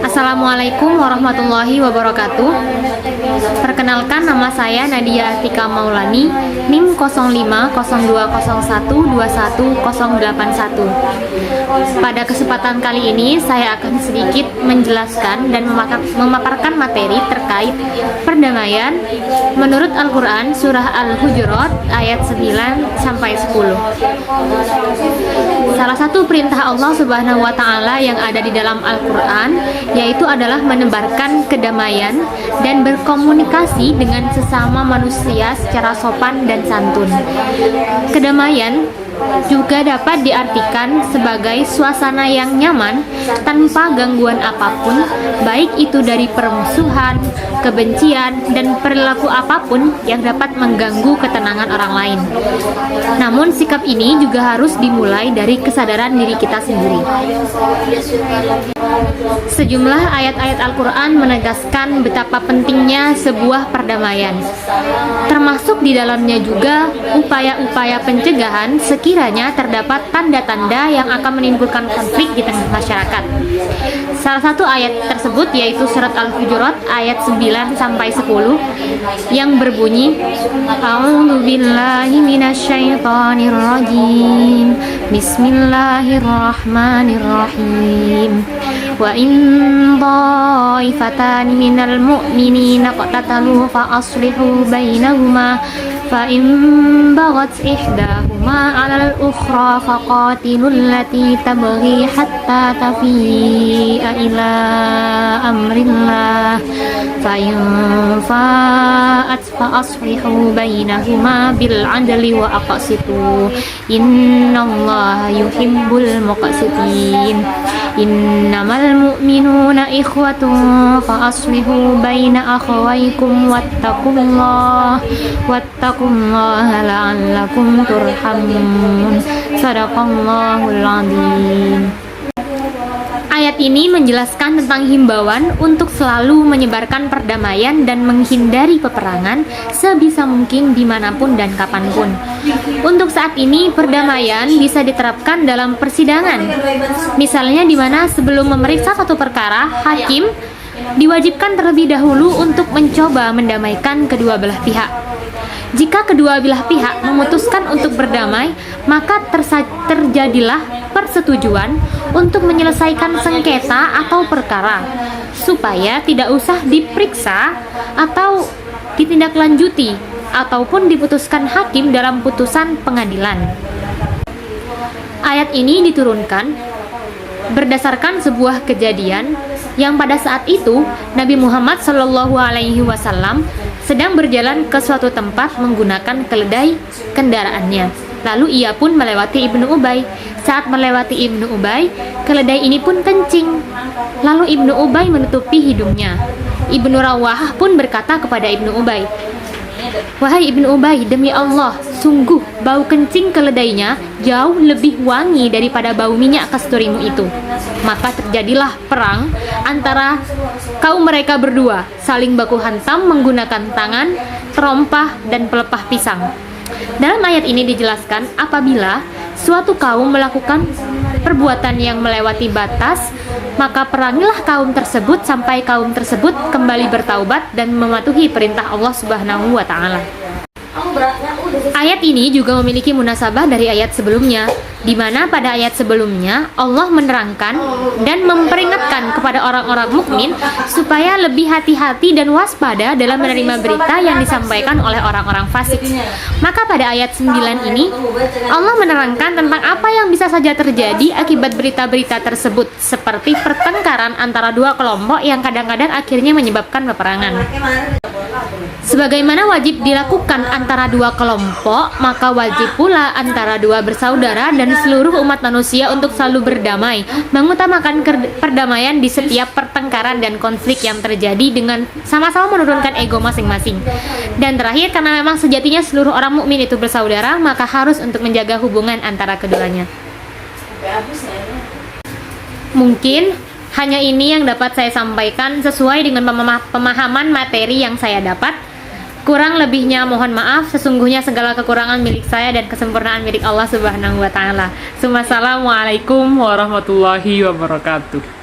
Assalamualaikum warahmatullahi wabarakatuh. Perkenalkan, nama saya Nadia Atika Maulani, NIM 050201218081. Pada kesempatan kali ini saya akan sedikit menjelaskan dan memaparkan materi terkait perdamaian menurut Al-Quran surah Al-Hujurat ayat 9 sampai 10. Salah satu perintah Allah Subhanahu wa Ta'ala yang ada di dalam Al-Quran yaitu adalah menebarkan kedamaian dan berkomunikasi dengan sesama manusia secara sopan dan santun. Kedamaian juga dapat diartikan sebagai suasana yang nyaman tanpa gangguan apapun, baik itu dari permusuhan, kebencian, dan perilaku apapun yang dapat mengganggu ketenangan orang lain. Namun sikap ini juga harus dimulai dari kesadaran diri kita sendiri. Sejumlah ayat-ayat Al-Quran menegaskan betapa pentingnya sebuah perdamaian, termasuk di dalamnya juga upaya-upaya pencegahan sekiranya terdapat tanda-tanda yang akan menimbulkan konflik di tengah masyarakat. Salah satu ayat tersebut yaitu surat Al-Hujurat ayat 9 sampai 10 yang berbunyi, A'udzubillahi minasyaitonirrajim. Bismillahirrahmanirrahim. Wa in dha'ifatani minal mu'minina qatatalu fa aslihu bainahuma fa in baghat ihdahuma 'alal ukhra faqatilul lati tabghi hatta tafi'a ila amrillah fa in fa'at fa aslihu bainahuma bil 'adli wa aqsitu innallaha yuhibbul muqsitin. Innamal mu'minuna ikhwatun fa aslihu baina akhawaykum wattaqullaha la'allakum turhamun. Shadaqallahul 'azim. Ayat ini menjelaskan tentang himbauan untuk selalu menyebarkan perdamaian dan menghindari peperangan sebisa mungkin dimanapun dan kapanpun. Untuk saat ini, perdamaian bisa diterapkan dalam persidangan. Misalnya di mana sebelum memeriksa satu perkara, hakim diwajibkan terlebih dahulu untuk mencoba mendamaikan kedua belah pihak. Jika kedua belah pihak memutuskan untuk berdamai, maka terjadilah persetujuan untuk menyelesaikan sengketa atau perkara, supaya tidak usah diperiksa atau ditindaklanjuti ataupun diputuskan hakim dalam putusan pengadilan. Ayat ini diturunkan berdasarkan sebuah kejadian yang pada saat itu Nabi Muhammad SAW sedang berjalan ke suatu tempat menggunakan keledai kendaraannya. Lalu ia pun melewati Ibnu Ubay. Saat melewati Ibnu Ubay, keledai ini pun kencing. Lalu Ibnu Ubay menutupi hidungnya. Ibnu Rawahah pun berkata kepada Ibnu Ubay, "Wahai Ibnu Ubay, demi Allah, sungguh bau kencing keledainya jauh lebih wangi daripada bau minyak kasturimu itu." Maka terjadilah perang antara kaum mereka berdua, saling baku hantam menggunakan tangan, terompah, dan pelepah pisang. Dalam ayat ini dijelaskan apabila suatu kaum melakukan perbuatan yang melewati batas, maka perangilah kaum tersebut sampai kaum tersebut kembali bertaubat dan mematuhi perintah Allah Subhanahu wa Ta'ala. Ayat ini juga memiliki munasabah dari ayat sebelumnya, di mana pada ayat sebelumnya Allah menerangkan dan memperingatkan kepada orang-orang mukmin supaya lebih hati-hati dan waspada dalam menerima berita yang disampaikan oleh orang-orang fasik. Maka pada ayat 9 ini Allah menerangkan tentang apa yang bisa saja terjadi akibat berita-berita tersebut, seperti pertengkaran antara dua kelompok yang kadang-kadang akhirnya menyebabkan peperangan. Sebagaimana wajib dilakukan antara dua kelompok, maka wajib pula antara dua bersaudara dan seluruh umat manusia untuk selalu berdamai, mengutamakan perdamaian di setiap pertengkaran dan konflik yang terjadi dengan sama-sama menurunkan ego masing-masing. Dan terakhir, karena memang sejatinya seluruh orang mukmin itu bersaudara, maka harus untuk menjaga hubungan antara keduanya. Mungkin hanya ini yang dapat saya sampaikan sesuai dengan pemahaman materi yang saya dapat. Kurang lebihnya mohon maaf, sesungguhnya segala kekurangan milik saya dan kesempurnaan milik Allah Subhanahu wa Ta'ala. Wassalamualaikum warahmatullahi wabarakatuh.